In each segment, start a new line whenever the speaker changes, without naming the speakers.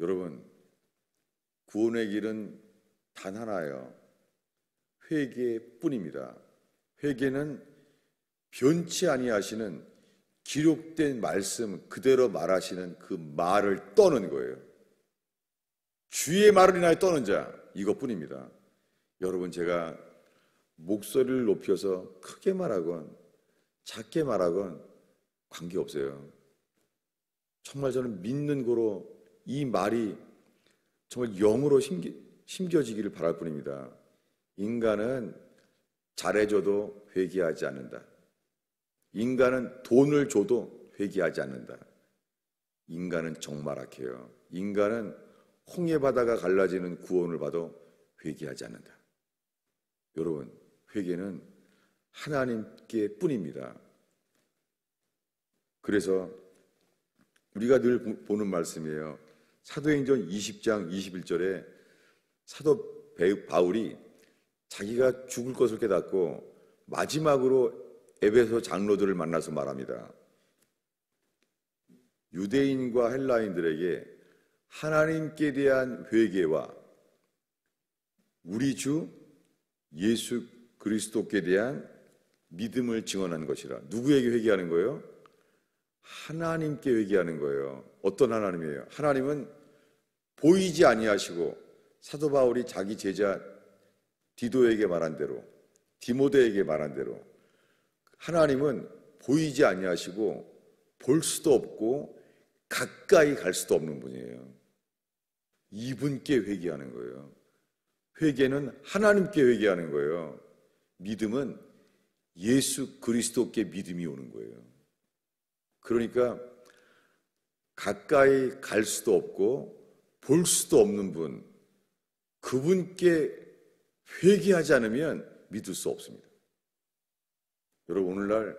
여러분, 구원의 길은 단 하나예요. 회개뿐입니다. 회개는 변치 아니하시는 기록된 말씀 그대로 말하시는 그 말을 떠는 거예요. 주의 말을 인하여 떠는 자, 이것뿐입니다. 여러분, 제가 목소리를 높여서 크게 말하건 작게 말하건 관계없어요. 정말 저는 믿는 고로 이 말이 정말 영으로 심겨지기를 바랄 뿐입니다. 인간은 잘해줘도 회개하지 않는다. 인간은 돈을 줘도 회개하지 않는다. 인간은 정말 악해요. 인간은 홍해 바다가 갈라지는 구원을 받아 회개하지 않는다. 여러분, 회개는 하나님께 뿐입니다. 그래서 우리가 늘 보는 말씀이에요. 사도행전 20장 21절에 사도 바울이 자기가 죽을 것을 깨닫고 마지막으로 에베소 장로들을 만나서 말합니다. 유대인과 헬라인들에게 하나님께 대한 회개와 우리 주 예수 그리스도께 대한 믿음을 증언하는 것이라. 누구에게 회개하는 거예요? 하나님께 회개하는 거예요. 어떤 하나님이에요? 하나님은 보이지 아니하시고 사도 바울이 자기 제자 디도에게 말한 대로, 디모데에게 말한 대로 하나님은 보이지 아니하시고 볼 수도 없고 가까이 갈 수도 없는 분이에요. 이분께 회개하는 거예요. 회개는 하나님께 회개하는 거예요. 믿음은 예수 그리스도께 믿음이 오는 거예요. 그러니까 가까이 갈 수도 없고 볼 수도 없는 분, 그분께 회개하지 않으면 믿을 수 없습니다. 여러분, 오늘날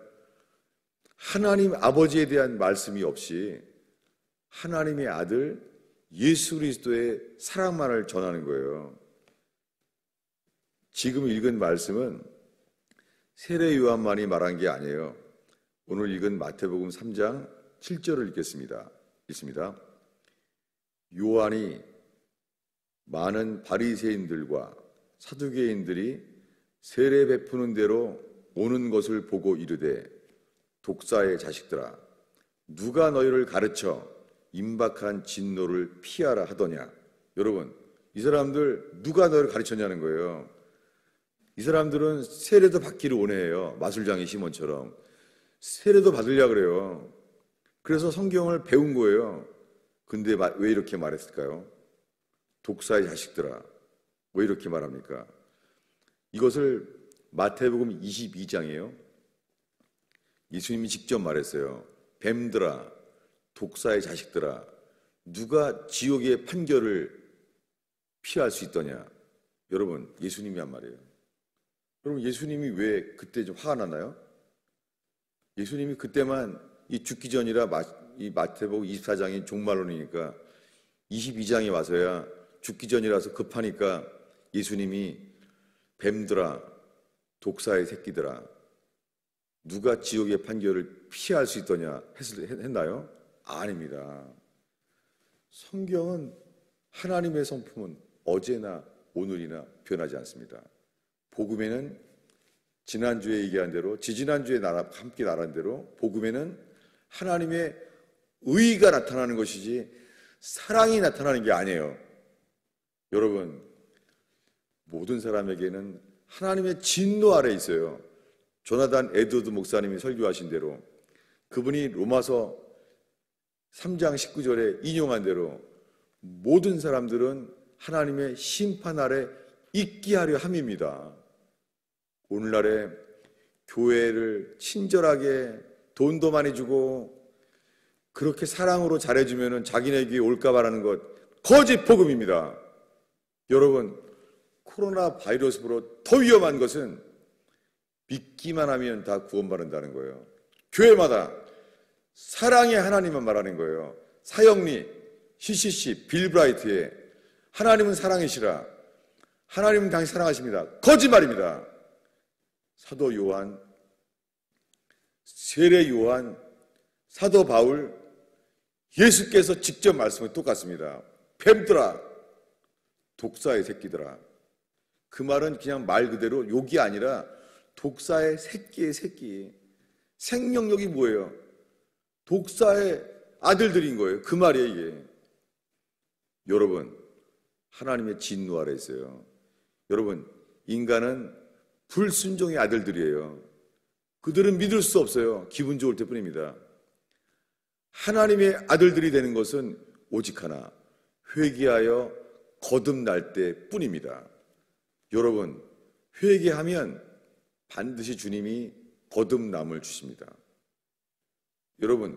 하나님 아버지에 대한 말씀이 없이 하나님의 아들 예수 그리스도의 사랑만을 전하는 거예요. 지금 읽은 말씀은 세례 요한만이 말한 게 아니에요. 오늘 읽은 마태복음 3장 7절을 읽겠습니다. 읽습니다. 요한이 많은 바리새인들과 사두개인들이 세례 베푸는 대로 오는 것을 보고 이르되, 독사의 자식들아, 누가 너희를 가르쳐 임박한 진노를 피하라 하더냐. 여러분, 이 사람들 누가 너희를 가르쳤냐는 거예요. 이 사람들은 세례도 받기를 원해요. 마술장의 시몬처럼 세례도 받으려고 그래요. 그래서 성경을 배운 거예요. 근데 왜 이렇게 말했을까요? 독사의 자식들아, 왜 이렇게 말합니까? 이것을 마태복음 22장이에요. 예수님이 직접 말했어요. 뱀들아, 독사의 자식들아, 누가 지옥의 판결을 피할 수 있더냐. 여러분, 예수님이 한 말이에요. 여러분, 예수님이 왜 그때 좀 화가 났나요? 예수님이 그때만 이 죽기 전이라 이 마태복음 24장이 종말론이니까 22장에 와서야 죽기 전이라서 급하니까 예수님이 뱀들아, 독사의 새끼들아, 누가 지옥의 판결을 피할 수 있더냐 했나요? 아닙니다. 성경은 하나님의 성품은 어제나 오늘이나 변하지 않습니다. 복음에는 지난주에 얘기한 대로, 지지난주에 함께 나란 대로 복음에는 하나님의 의가 나타나는 것이지 사랑이 나타나는 게 아니에요. 여러분, 모든 사람에게는 하나님의 진노 아래 있어요. 조나단 에드워드 목사님이 설교하신 대로, 그분이 로마서 3장 19절에 인용한 대로 모든 사람들은 하나님의 심판 아래 있게 하려 함입니다. 오늘날에 교회를 친절하게 돈도 많이 주고 그렇게 사랑으로 잘해주면 자기네에게 올까 바라는 것, 거짓 복음입니다. 여러분, 코로나 바이러스로 더 위험한 것은 믿기만 하면 다 구원받는다는 거예요. 교회마다 사랑의 하나님만 말하는 거예요. 사형리, CCC, 빌브라이트에 하나님은 사랑이시라, 하나님은 당신 사랑하십니다. 거짓말입니다. 사도 요한, 세례 요한, 사도 바울, 예수께서 직접 말씀은 똑같습니다. 뱀들아, 독사의 새끼들아. 그 말은 그냥 말 그대로 욕이 아니라 독사의 새끼의 새끼. 생명력이 뭐예요? 독사의 아들들인 거예요. 그 말이에요, 이게. 여러분, 하나님의 진노 아래 있어요. 여러분, 인간은 불순종의 아들들이에요. 그들은 믿을 수 없어요. 기분 좋을 때뿐입니다. 하나님의 아들들이 되는 것은 오직 하나, 회개하여 거듭날 때뿐입니다. 여러분, 회개하면 반드시 주님이 거듭남을 주십니다. 여러분,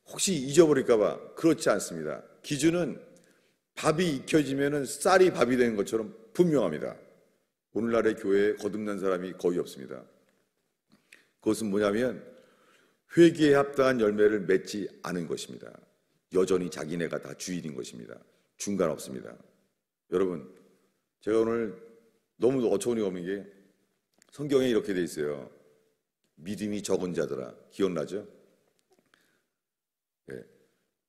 혹시 잊어버릴까 봐 그렇지 않습니다. 기준은 밥이 익혀지면 쌀이 밥이 되는 것처럼 분명합니다. 오늘날의 교회에 거듭난 사람이 거의 없습니다. 그것은 뭐냐면 회개에 합당한 열매를 맺지 않은 것입니다. 여전히 자기네가 다 주인인 것입니다. 중간 없습니다. 여러분, 제가 오늘 너무 어처구니가 없는 게 성경에 이렇게 돼 있어요. 믿음이 적은 자들아. 기억나죠? 네.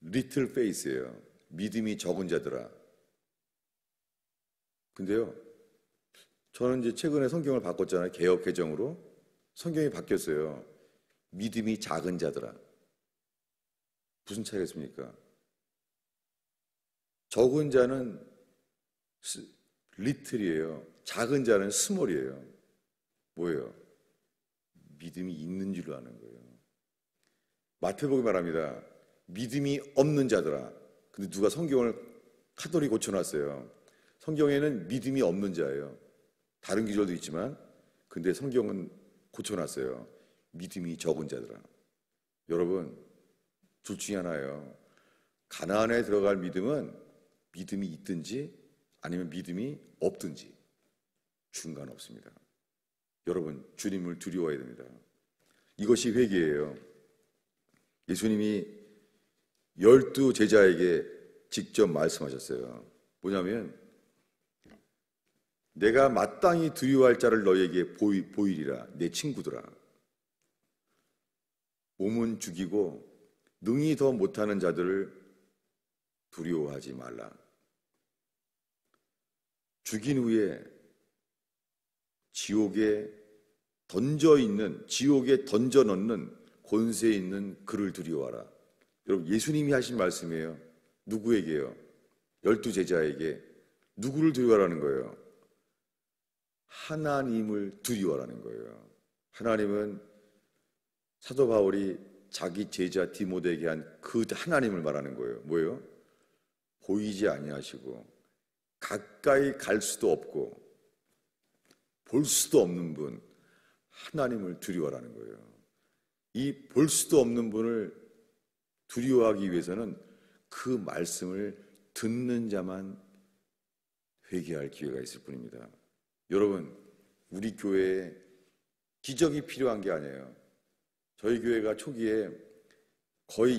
Little faith예요. 믿음이 적은 자들아. 근데요, 저는 이제 최근에 성경을 바꿨잖아요. 개역 개정으로. 성경이 바뀌었어요. 믿음이 작은 자들아. 무슨 차이가 있습니까? 적은 자는 리틀이에요. 작은 자는 스몰이에요. 뭐예요? 믿음이 있는 줄로 아는 거예요. 마태복음에 말합니다. 믿음이 없는 자들아. 근데 누가 성경을 카톨이 고쳐놨어요. 성경에는 믿음이 없는 자예요. 다른 기절도 있지만, 근데 성경은 고쳐놨어요. 믿음이 적은 자들아. 여러분, 둘 중에 하나예요. 가나안에 들어갈 믿음은 믿음이 있든지 아니면 믿음이 없든지 중간 없습니다. 여러분, 주님을 두려워해야 됩니다. 이것이 회개예요. 예수님이 12 제자에게 직접 말씀하셨어요. 뭐냐면 내가 마땅히 두려워할 자를 너에게 보이리라. 내 친구들아. 몸은 죽이고 능히 더 못하는 자들을 두려워하지 말라. 죽인 후에 지옥에 던져 넣는 권세 있는 그를 두려워하라. 여러분, 예수님이 하신 말씀이에요. 누구에게요? 12 제자에게. 누구를 두려워하라는 거예요? 하나님을 두려워하라는 거예요. 하나님은 사도 바울이 자기 제자 디모데에게 한 그 하나님을 말하는 거예요. 뭐예요? 보이지 아니하시고 가까이 갈 수도 없고 볼 수도 없는 분, 하나님을 두려워하라는 거예요. 이 볼 수도 없는 분을 두려워하기 위해서는 그 말씀을 듣는 자만 회개할 기회가 있을 뿐입니다. 여러분, 우리 교회에 기적이 필요한 게 아니에요. 저희 교회가 초기에 거의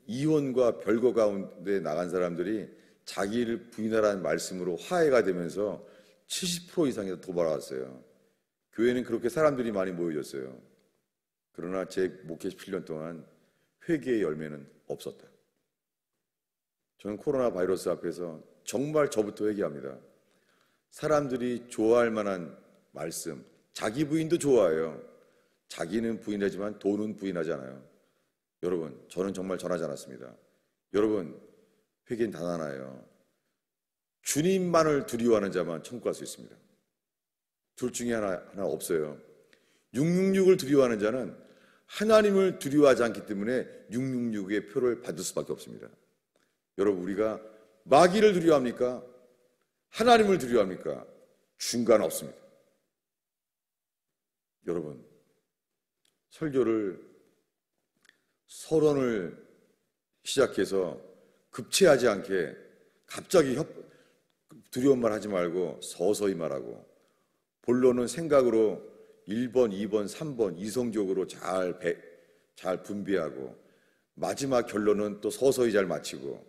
이혼과 별거 가운데 나간 사람들이 자기를 부인하라는 말씀으로 화해가 되면서 70% 이상이 도발왔어요. 교회는 그렇게 사람들이 많이 모여졌어요. 그러나 제 목회 17년 동안 회개의 열매는 없었다. 저는 코로나 바이러스 앞에서 정말 저부터 회개합니다. 사람들이 좋아할 만한 말씀, 자기 부인도 좋아해요. 자기는 부인하지만 돈은 부인하지 않아요. 여러분, 저는 정말 전하지 않았습니다. 여러분, 회개는 단 하나예요. 주님만을 두려워하는 자만 천국 갈 수 있습니다. 둘 중에 하나 없어요. 666을 두려워하는 자는 하나님을 두려워하지 않기 때문에 666의 표를 받을 수밖에 없습니다. 여러분, 우리가 마귀를 두려워합니까? 하나님을 두려워합니까? 중간 없습니다. 여러분, 설교를 서론을 시작해서 급체하지 않게 갑자기 두려운 말 하지 말고 서서히 말하고, 본론은 생각으로 1번, 2번, 3번 이성적으로 잘 분배하고, 마지막 결론은 또 서서히 잘 마치고,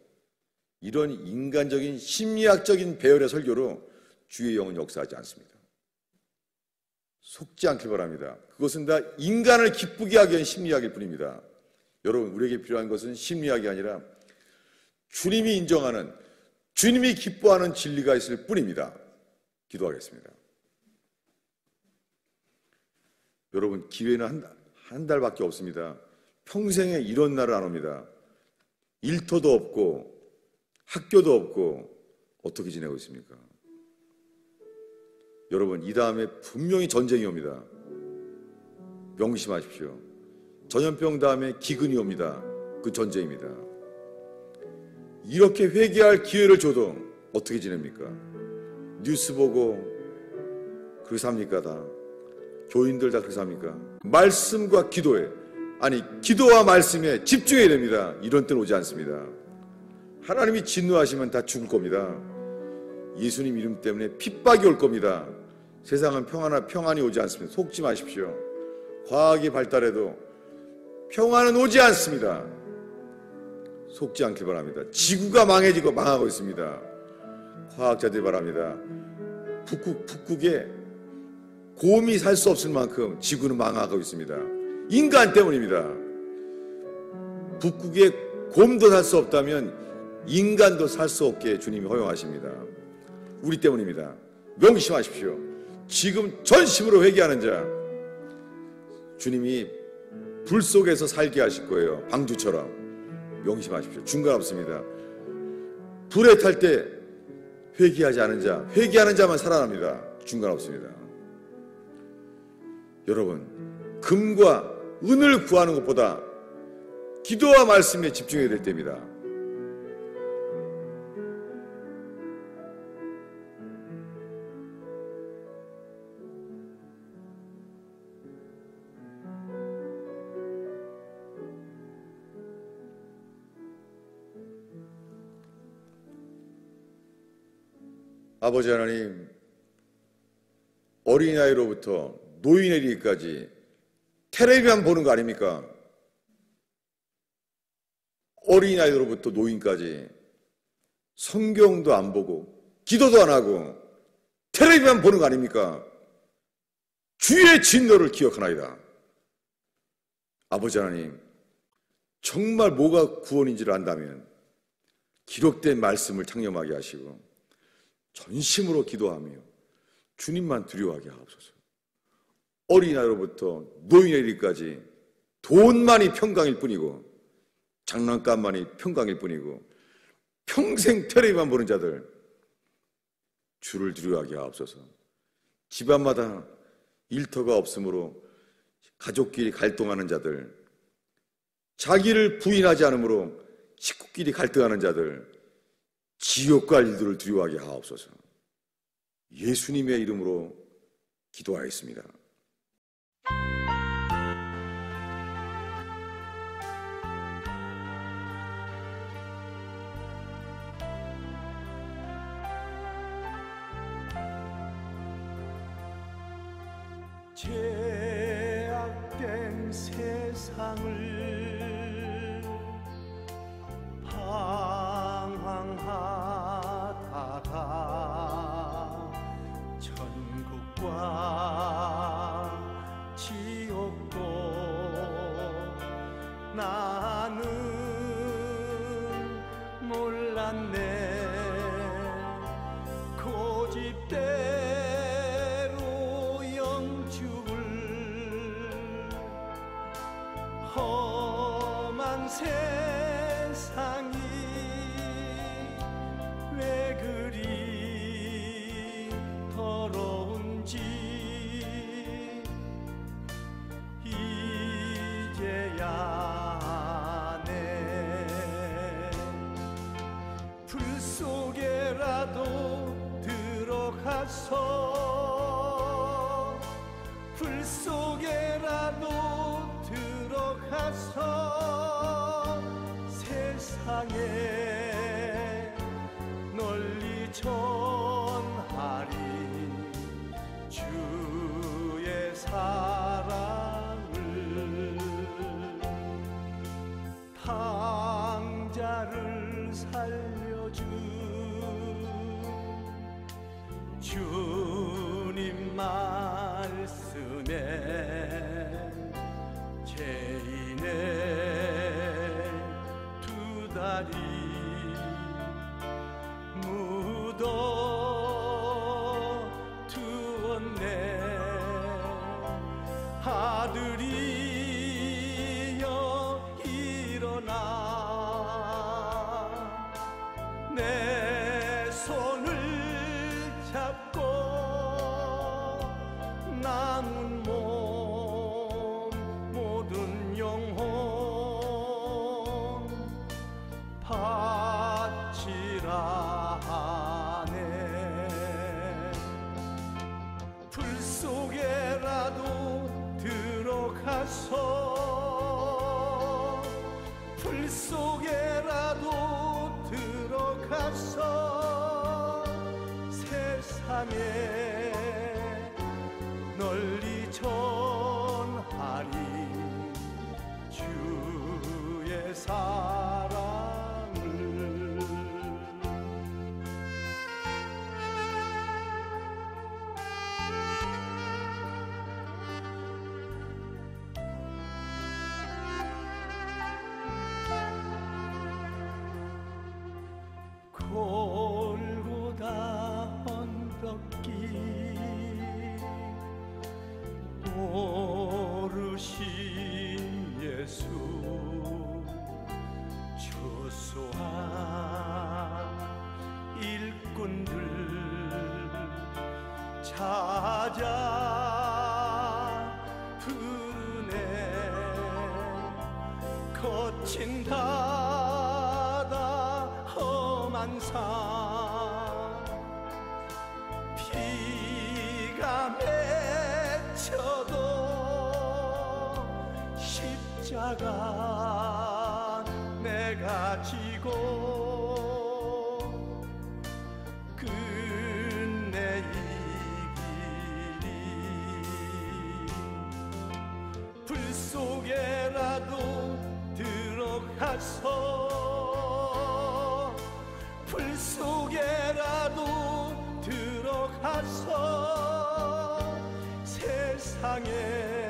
이런 인간적인 심리학적인 배열의 설교로 주의 영은 역사하지 않습니다. 속지 않길 바랍니다. 그것은 다 인간을 기쁘게 하기 위한 심리학일 뿐입니다. 여러분, 우리에게 필요한 것은 심리학이 아니라 주님이 인정하는 주님이 기뻐하는 진리가 있을 뿐입니다. 기도하겠습니다. 여러분, 기회는 한 달밖에 없습니다. 평생에 이런 날은 안 옵니다. 일터도 없고 학교도 없고 어떻게 지내고 있습니까? 여러분, 이 다음에 분명히 전쟁이 옵니다. 명심하십시오. 전염병 다음에 기근이 옵니다. 그 전쟁입니다. 이렇게 회개할 기회를 줘도 어떻게 지냅니까? 뉴스 보고 그렇게 삽니까? 다 교인들 다 그렇게 삽니까? 말씀과 기도에, 아니 기도와 말씀에 집중해야 됩니다. 이런 때는 오지 않습니다. 하나님이 진노하시면 다 죽을 겁니다. 예수님 이름 때문에 핍박이 올 겁니다. 세상은 평안이 오지 않습니다. 속지 마십시오. 과학이 발달해도 평안은 오지 않습니다. 속지 않길 바랍니다. 지구가 망하고 있습니다. 과학자들이 바랍니다. 북극에 곰이 살 수 없을 만큼 지구는 망하고 있습니다. 인간 때문입니다. 북극에 곰도 살 수 없다면 인간도 살 수 없게 주님이 허용하십니다. 우리 때문입니다. 명심하십시오. 지금 전심으로 회개하는 자 주님이 불 속에서 살게 하실 거예요. 방주처럼. 명심하십시오. 중간 없습니다. 불에 탈 때 회개하지 않은 자, 회개하는 자만 살아납니다. 중간 없습니다. 여러분, 금과 은을 구하는 것보다 기도와 말씀에 집중해야 될 때입니다. 아버지 하나님, 어린아이로부터 노인에 이르기까지 텔레비만 보는 거 아닙니까? 어린아이로부터 노인까지 성경도 안 보고 기도도 안 하고 텔레비만 보는 거 아닙니까? 주의 진노를 기억하나이다. 아버지 하나님, 정말 뭐가 구원인지를 안다면 기록된 말씀을 창념하게 하시고 전심으로 기도하며 주님만 두려워하게 하옵소서. 어린아이로부터 노인에 이르기까지 돈만이 평강일 뿐이고 장난감만이 평강일 뿐이고 평생 텔레비만 보는 자들 주를 두려워하게 하옵소서. 집안마다 일터가 없으므로 가족끼리 갈등하는 자들, 자기를 부인하지 않으므로 식구끼리 갈등하는 자들, 지옥 갈 일들을 두려워하게 하옵소서. 예수님의 이름으로 기도하였습니다.
죄악된 세상을 방황하다가 천국과 지옥도 나는 몰랐네. 고집대로 영주를 험한 세상이 왜 그리 더러운지 이제야 아네. 불 속에라도 들어가서 불 속에라도 들어가서 세상에 널리 전하리 주의 사랑을. 당자를 살려준 주님 말씀에 죄인의 두 다리 속에라도 들어가서 세상에 널리 전하리 주의 사랑을. 골고다 언덕길 오르신 예수 조소한 일꾼들 찾아 부르네. 거친 바다 험한 산 비가 맺혀도 십자가 내가 지고 끝내 이 길이 불 속에라도 들어가서 불 속에라도 들어가서 세상에